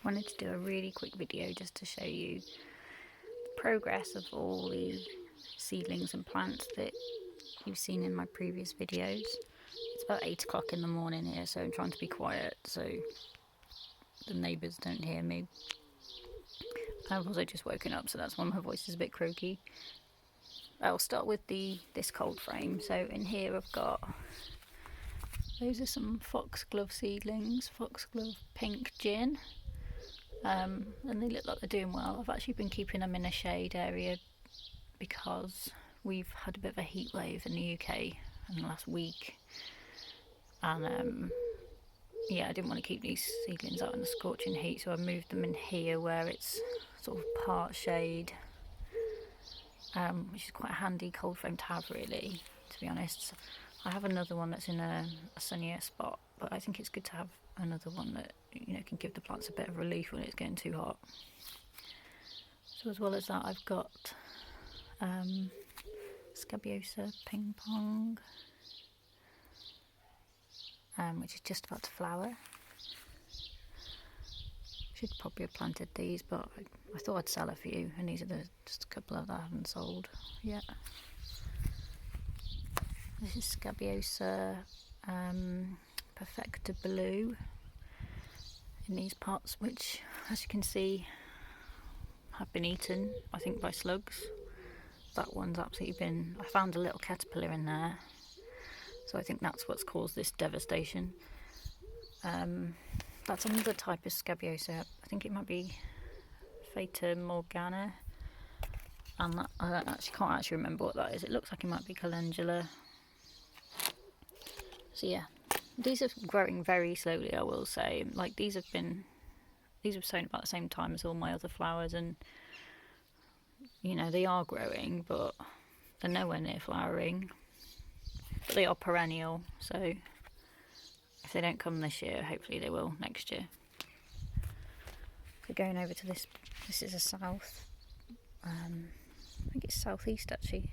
Wanted to do a really quick video just to show you the progress of all the seedlings and plants that you've seen in my previous videos. It's about 8 o'clock in the morning here, so I'm trying to be quiet so the neighbours don't hear me. I've also just woken up, so that's why my voice is a bit croaky. I'll start with this cold frame. So in here I've got, those are some foxglove seedlings, foxglove pink gin, and they look like they're doing well. I've actually been keeping them in a shade area because we've had a bit of a heat wave in the UK in the last week, and yeah, I didn't want to keep these seedlings out in the scorching heat, so I moved them in here where it's sort of part shade, which is quite a handy cold frame to have, really, to be honest. I have another one that's in a sunnier spot, but I think it's good to have another one that, you know, can give the plants a bit of relief when it's getting too hot. So as well as that, I've got Sabiosa ping pong, which is just about to flower. Should probably have planted these, but I thought I'd sell a few, and these are just a couple that I haven't sold yet. This is Sabiosa Perfecta Blue in these pots, which, as you can see, have been eaten, I think, by slugs. That one's absolutely been... I found a little caterpillar in there, so I think that's what's caused this devastation. That's another type of Sabiosa. I think it might be Fata Morgana, and that, I can't actually remember what that is. It looks like it might be Calendula. So yeah, these are growing very slowly, I will say. Like, these were sown about the same time as all my other flowers, and you know, they are growing, but they're nowhere near flowering. But they are perennial, so if they don't come this year, hopefully they will next year. So going over to this is a south, I think it's southeast actually,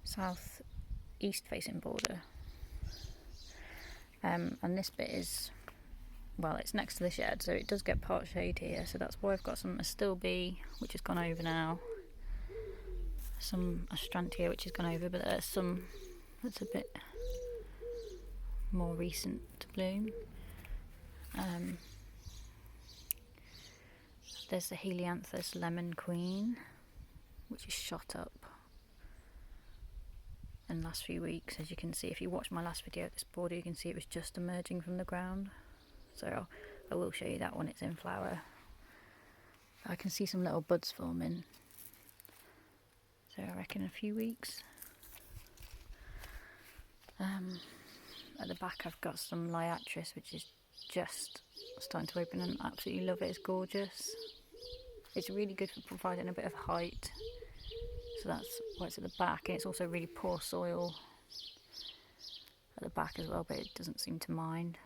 southeast facing border, and this bit is, well, it's next to the shed, so it does get part shade here, so that's why I've got some Astilbe, which has gone over now, some Astrantia, which has gone over, but there's some that's a bit more recent to bloom. There's the Helianthus Lemon Queen, which is shot up in the last few weeks. As you can see, if you watch my last video at this border, you can see it was just emerging from the ground. So I will show you that when it's in flower. I can see some little buds forming, so I reckon a few weeks. At the back I've got some Liatris, which is just starting to open, and I absolutely love it. It's gorgeous. It's really good for providing a bit of height, so that's why it's at the back, and it's also really poor soil at the back as well, but it doesn't seem to mind.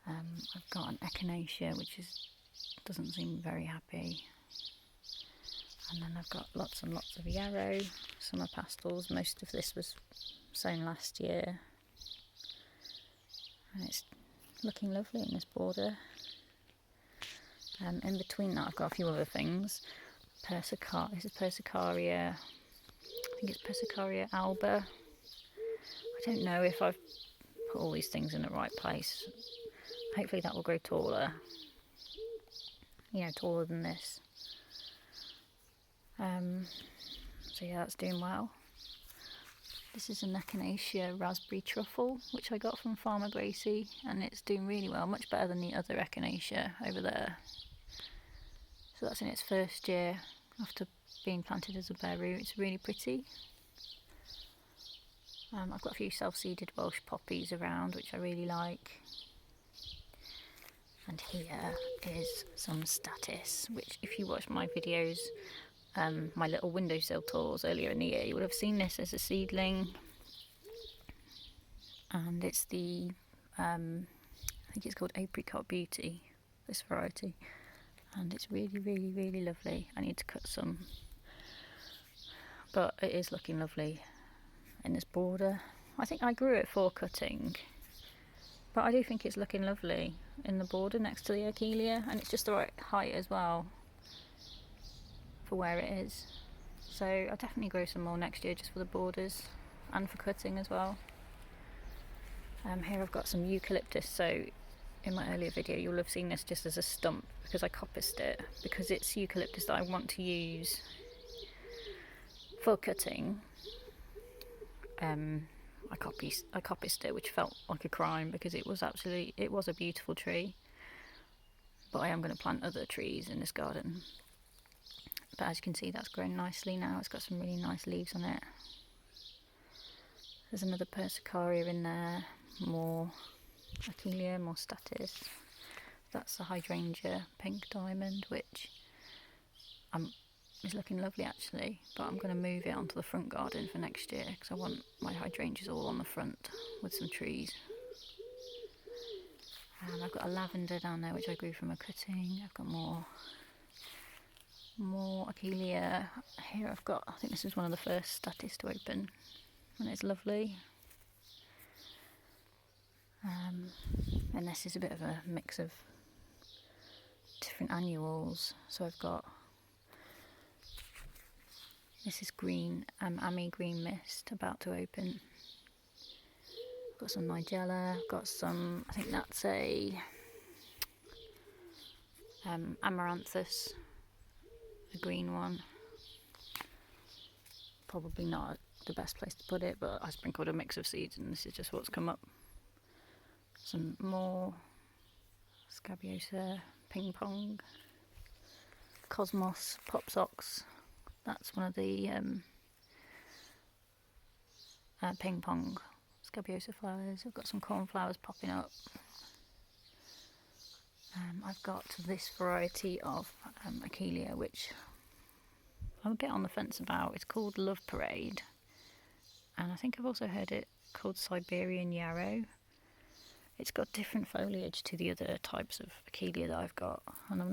I've got an Echinacea, which doesn't seem very happy, and then I've got lots and lots of yarrow, summer pastels. Most of this was sown last year, and it's looking lovely in this border. In between that I've got a few other things. This is Persicaria, I think it's Persicaria alba. I don't know if I've put all these things in the right place. Hopefully that will grow taller, you know, taller than this. So yeah, that's doing well. This is an Echinacea raspberry truffle, which I got from Farmer Gracie, and it's doing really well, much better than the other Echinacea over there. So that's in its first year after being planted as a bare root. It's really pretty. I've got a few self-seeded Welsh poppies around, which I really like. And here is some Statice, which, if you watch my videos, my little windowsill tours earlier in the year, you would have seen this as a seedling. And it's the, I think it's called Apricot Beauty, this variety. And it's really, really, really lovely. I need to cut some, but it is looking lovely in this border. I think I grew it for cutting, But I do think it's looking lovely in the border next to the Achillea, and it's just the right height as well for where it is. So I'll definitely grow some more next year just for the borders and for cutting as well. Here I've got some eucalyptus, so in my earlier video you'll have seen this just as a stump because I coppiced it, because it's eucalyptus that I want to use for cutting. I coppiced it, which felt like a crime because it was a beautiful tree. But I am going to plant other trees in this garden. But as you can see, that's grown nicely now. It's got some really nice leaves on it. There's another Persicaria in there, more Achillea, more Statice. That's the hydrangea pink diamond, which is looking lovely actually, but I'm going to move it onto the front garden for next year because I want my hydrangeas all on the front with some trees. And I've got a lavender down there which I grew from a cutting. I've got more Achillea. Here I've got, I think this is one of the first Statice to open, and it's lovely. And this is a bit of a mix of different annuals. So I've got, this is green, Ammi green mist about to open. I've got some Nigella, I've got some, I think that's a Amaranthus, a green one. Probably not the best place to put it, but I sprinkled a mix of seeds and this is just what's come up. Some more Sabiosa, ping pong, Cosmos, pop socks. That's one of the ping pong Sabiosa flowers. I've got some cornflowers popping up. I've got this variety of Achillea, which I'll get on the fence about. It's called Love Parade, and I think I've also heard it called Siberian Yarrow. It's got different foliage to the other types of Achillea that I've got, and I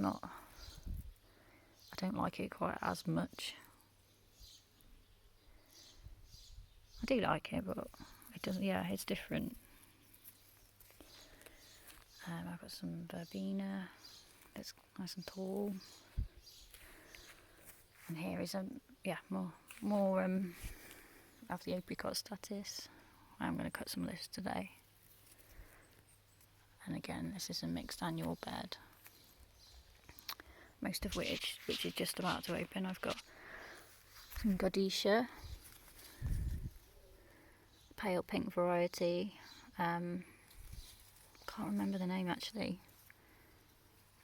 don't like it quite as much. I do like it, but it doesn't, yeah, it's different. I've got some verbena, it's nice and tall. And here is more of the apricot Statice. I'm going to cut some of this today. And again, this is a mixed annual bed, most of which is just about to open. I've got some Godicea, pale pink variety. Can't remember the name actually.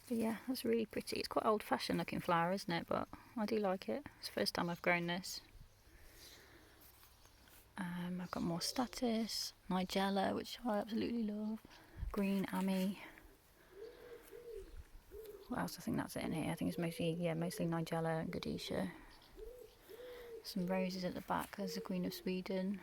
But yeah, that's really pretty. It's quite old fashioned looking flower, isn't it? But I do like it. It's the first time I've grown this. I've got more Statice, Nigella, which I absolutely love. Green Ammi. What else? I think that's it in here. I think it's mostly Nigella and Godicea. Some roses at the back. There's the Queen of Sweden.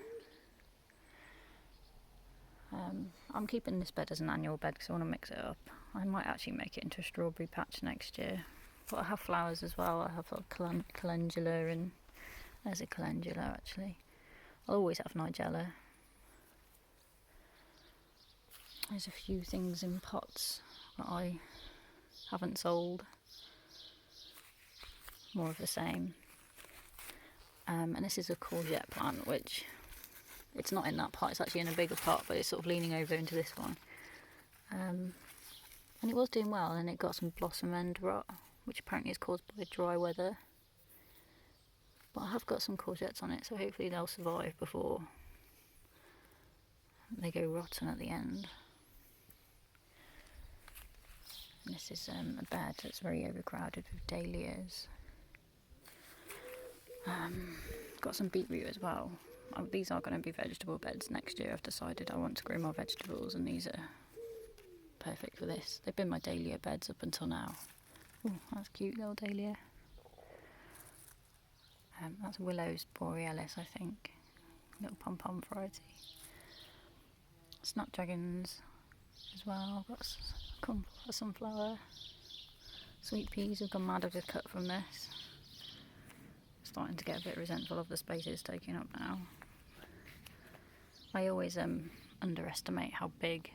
I'm keeping this bed as an annual bed because I want to mix it up. I might actually make it into a strawberry patch next year. But I have flowers as well. I have calendula, and there's a calendula actually. I'll always have Nigella. There's a few things in pots that I haven't sold. More of the same. And this is a courgette plant, which it's not in that pot, it's actually in a bigger pot, but it's sort of leaning over into this one. And it was doing well, and it got some blossom end rot, which apparently is caused by dry weather. But I have got some courgettes on it, so hopefully they'll survive before they go rotten at the end. And this is a bed that's very overcrowded with dahlias. Got some beetroot as well. These are going to be vegetable beds next year. I've decided I want to grow more vegetables, and these are perfect for this. They've been my dahlia beds up until now. Oh, that's cute, little dahlia. That's Willows borealis, I think. Little pom-pom variety. Snapdragons as well. I've got a sunflower. Sweet peas have gone mad. I've just cut from this. Starting to get a bit resentful of the space it's taking up now. I always underestimate how big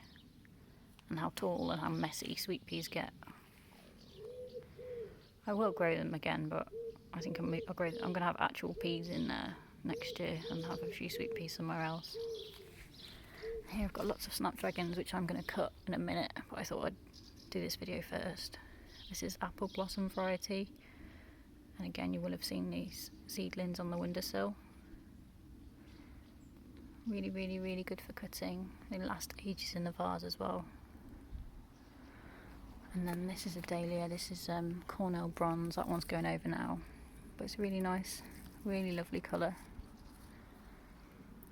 and how tall and how messy sweet peas get. I will grow them again, but I think I'm going to have actual peas in there next year and have a few sweet peas somewhere else. Here I've got lots of snapdragons which I'm going to cut in a minute, but I thought I'd do this video first. This is apple blossom variety, and again you will have seen these seedlings on the windowsill. Really, really, really good for cutting. They last ages in the vase as well. And then this is a dahlia. This is Cornell bronze. That one's going over now, but it's really nice, really lovely colour.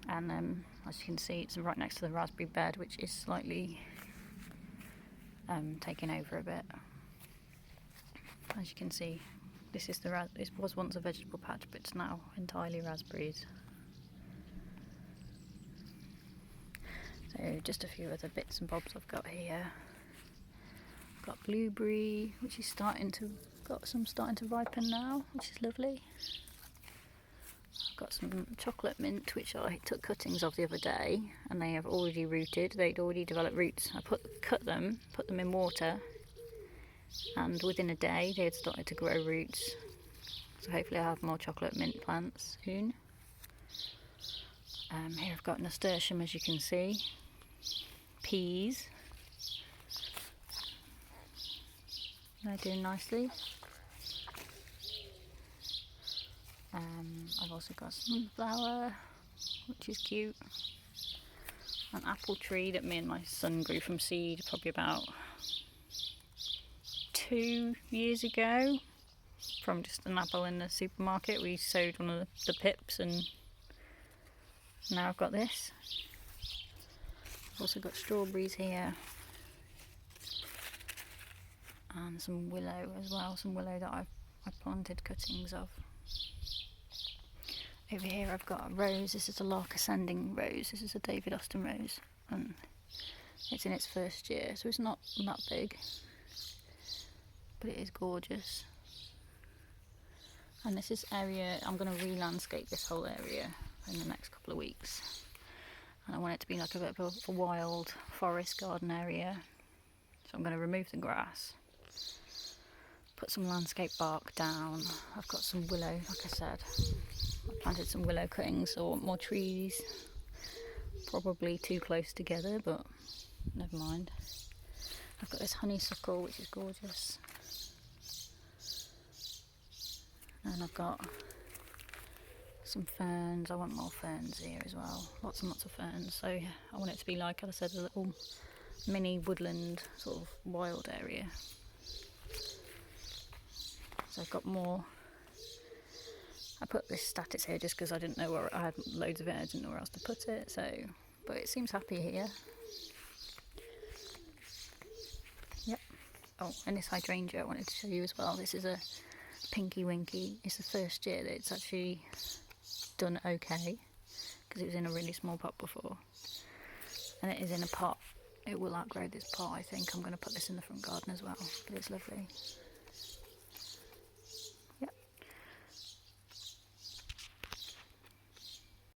And as you can see, it's right next to the raspberry bed, which is slightly taken over a bit. As you can see, this was once a vegetable patch, but it's now entirely raspberries. So just a few other bits and bobs I've got here. I've got blueberry, which is starting to ripen now, which is lovely. I've got some chocolate mint, which I took cuttings of the other day, and they have already rooted. They'd already developed roots. I cut them, put them in water, and within a day they had started to grow roots. So hopefully I'll have more chocolate mint plants soon. Here I've got nasturtium, as you can see. Peas. They're doing nicely. I've also got sunflower, which is cute. An apple tree that me and my son grew from seed probably about 2 years ago, from just an apple in the supermarket. We sowed one of the pips, and now I've got this. I've also got strawberries here, and some willow as well, some willow that I've planted cuttings of. Over here I've got a rose. This is a lark ascending rose. This is a David Austin rose, and it's in its first year, so it's not that big, but it is gorgeous. And this is area, I'm going to re-landscape this whole area in the next couple of weeks, and I want it to be like a bit of a wild forest garden area. So I'm going to remove the grass, put some landscape bark down. I've got some willow, like I said. I planted some willow cuttings, so I want more trees. Probably too close together, but never mind. I've got this honeysuckle, which is gorgeous. And I've got some ferns. I want more ferns here as well. Lots and lots of ferns. So I want it to be like, as I said, a little mini woodland sort of wild area. So I've got more. I put this Statice here just because I didn't know where I had loads of it. I didn't know where else to put it. So, but it seems happy here. Yep. Oh, and this hydrangea I wanted to show you as well. This is a Pinky Winky. It's the first year that it's actually done okay, because it was in a really small pot before, and it is in a pot. It will outgrow this pot, I think. I'm going to put this in the front garden as well, but it's lovely.